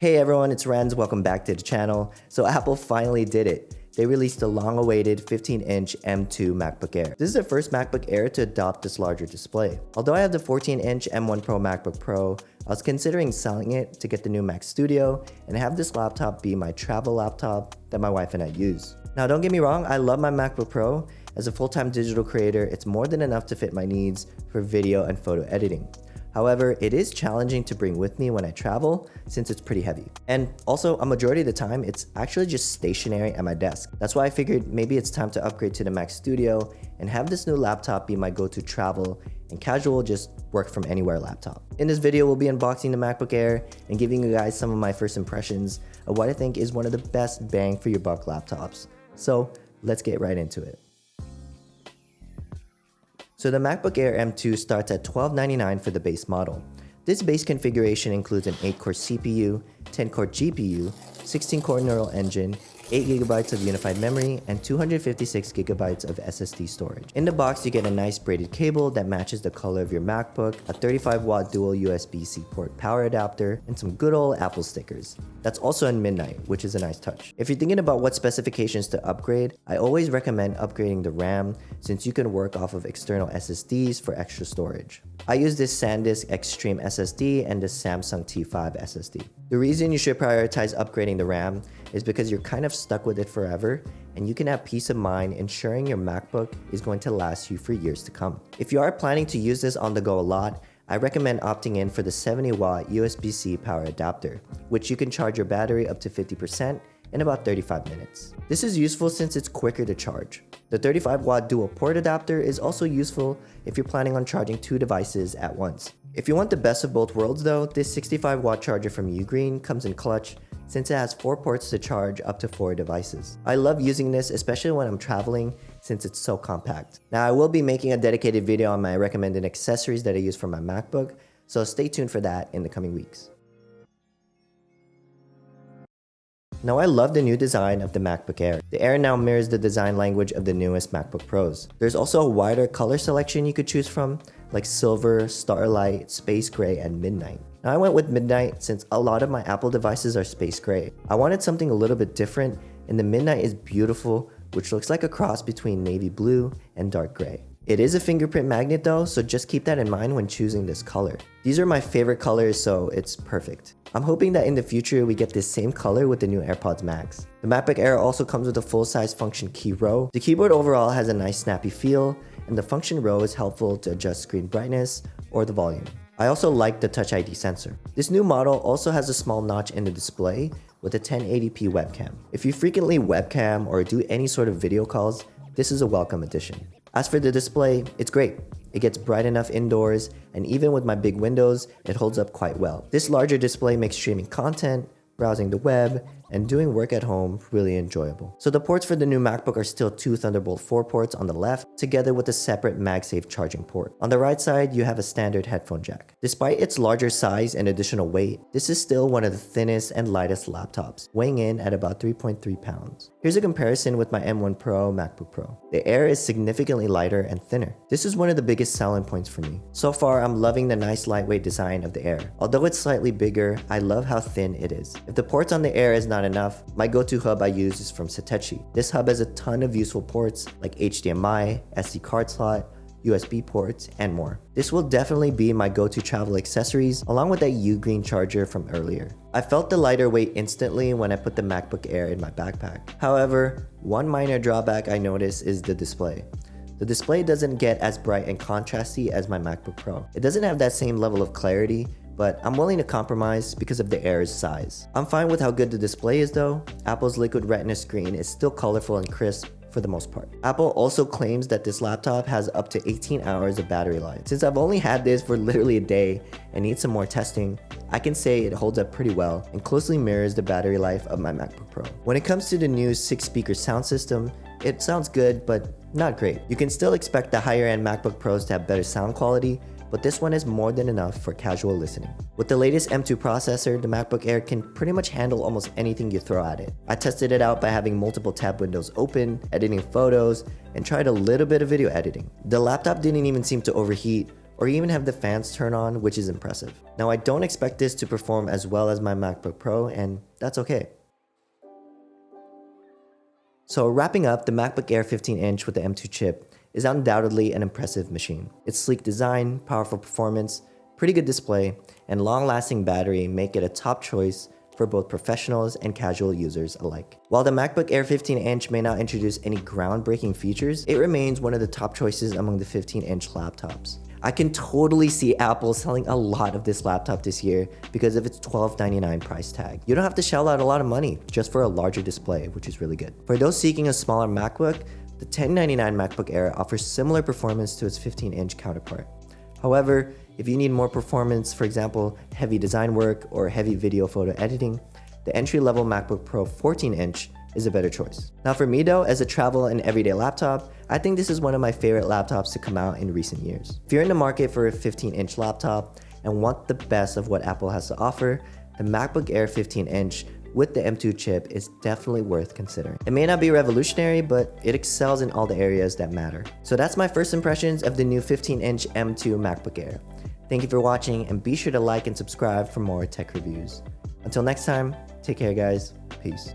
Hey everyone, it's Renz. Welcome back to the channel. So Apple finally did it. They released the long-awaited 15-inch M2 MacBook Air. This is the first MacBook Air to adopt this larger display. Although I have the 14-inch M1 Pro MacBook Pro, I was considering selling it to get the new Mac Studio and have this laptop be my travel laptop that my wife and I use. Now don't get me wrong, I love my MacBook Pro. As a full-time digital creator, it's more than enough to fit my needs for video and photo editing. However, it is challenging to bring with me when I travel since it's pretty heavy. And also, a majority of the time, it's actually just stationary at my desk. That's why I figured maybe it's time to upgrade to the Mac Studio and have this new laptop be my go-to travel and casual just work from anywhere laptop. In this video, we'll be unboxing the MacBook Air and giving you guys some of my first impressions of what I think is one of the best bang for your buck laptops. So let's get right into it. So the MacBook Air M2 starts at $1299 for the base model. This base configuration includes an 8-core CPU, 10-core GPU, 16-core neural engine, 8GB of unified memory, and 256GB of SSD storage. In the box, you get a nice braided cable that matches the color of your MacBook, a 35-watt dual USB-C port power adapter, and some good old Apple stickers. That's also in midnight, which is a nice touch. If you're thinking about what specifications to upgrade, I always recommend upgrading the RAM since you can work off of external SSDs for extra storage. I use this SanDisk Extreme SSD and the Samsung T5 SSD. The reason you should prioritize upgrading the RAM is because you're kind of stuck with it forever and you can have peace of mind ensuring your MacBook is going to last you for years to come. If you are planning to use this on the go a lot, I recommend opting in for the 70-watt USB-C power adapter, which you can charge your battery up to 50% in about 35 minutes. This is useful since it's quicker to charge. The 35-watt dual port adapter is also useful if you're planning on charging two devices at once. If you want the best of both worlds though, this 65-watt charger from Ugreen comes in clutch since it has 4 ports to charge up to 4 devices. I love using this, especially when I'm traveling, since it's so compact. Now I will be making a dedicated video on my recommended accessories that I use for my MacBook, so stay tuned for that in the coming weeks. Now I love the new design of the MacBook Air. The Air now mirrors the design language of the newest MacBook Pros. There's also a wider color selection you could choose from, like silver, starlight, space gray, and midnight. Now I went with midnight since a lot of my Apple devices are space gray. I wanted something a little bit different, and the midnight is beautiful, which looks like a cross between navy blue and dark gray. It is a fingerprint magnet though, so just keep that in mind when choosing this color. These are my favorite colors, so it's perfect. I'm hoping that in the future we get this same color with the new AirPods Max. The MacBook Air also comes with a full-size function key row. The keyboard overall has a nice snappy feel, and the function row is helpful to adjust screen brightness or the volume. I also like the Touch ID sensor. This new model also has a small notch in the display with a 1080p webcam. If you frequently webcam or do any sort of video calls, this is a welcome addition. As for the display, it's great. It gets bright enough indoors, and even with my big windows, it holds up quite well. This larger display makes streaming content, browsing the web, and doing work at home really enjoyable. So the ports for the new MacBook are still 2 Thunderbolt 4 ports on the left, together with a separate MagSafe charging port. On the right side, you have a standard headphone jack. Despite its larger size and additional weight, this is still one of the thinnest and lightest laptops, weighing in at about 3.3 pounds. Here's a comparison with my M1 Pro MacBook Pro. The Air is significantly lighter and thinner. This is one of the biggest selling points for me. So far, I'm loving the nice lightweight design of the Air. Although it's slightly bigger, I love how thin it is. If the ports on the Air is not enough, my go-to hub I use is from Satechi. This hub has a ton of useful ports like HDMI, SD card slot, USB ports, and more. This will definitely be my go-to travel accessories along with that Ugreen charger from earlier. I felt the lighter weight instantly when I put the MacBook Air in my backpack. However, one minor drawback I noticed is the display. The display doesn't get as bright and contrasty as my MacBook Pro. It doesn't have that same level of clarity, but I'm willing to compromise because of the Air's size. I'm fine with how good the display is though. Apple's Liquid Retina screen is still colorful and crisp for the most part. Apple also claims that this laptop has up to 18 hours of battery life. Since I've only had this for literally a day and need some more testing, I can say it holds up pretty well and closely mirrors the battery life of my MacBook Pro. When it comes to the new 6-speaker sound system, it sounds good, but not great. You can still expect the higher-end MacBook Pros to have better sound quality, but this one is more than enough for casual listening. With the latest M2 processor, the MacBook Air can pretty much handle almost anything you throw at it. I tested it out by having multiple tab windows open, editing photos, and tried a little bit of video editing. The laptop didn't even seem to overheat or even have the fans turn on, which is impressive. Now, I don't expect this to perform as well as my MacBook Pro, and that's okay. So wrapping up, the MacBook Air 15-inch with the M2 chip is undoubtedly an impressive machine. Its sleek design, powerful performance, pretty good display, and long-lasting battery make it a top choice for both professionals and casual users alike. While the MacBook Air 15-inch may not introduce any groundbreaking features, it remains one of the top choices among the 15-inch laptops. I can totally see Apple selling a lot of this laptop this year because of its $1299 price tag. You don't have to shell out a lot of money just for a larger display, which is really good. For those seeking a smaller MacBook, the $1099 MacBook Air offers similar performance to its 15-inch counterpart. However, if you need more performance, for example, heavy design work or heavy video photo editing, the entry-level MacBook Pro 14-inch is a better choice. Now for me though, as a travel and everyday laptop, I think this is one of my favorite laptops to come out in recent years. If you're in the market for a 15-inch laptop and want the best of what Apple has to offer, the MacBook Air 15-inch with the M2 chip is definitely worth considering. It may not be revolutionary, but it excels in all the areas that matter. So that's my first impressions of the new 15-inch M2 MacBook Air. Thank you for watching, and be sure to like and subscribe for more tech reviews. Until next time, take care guys, peace.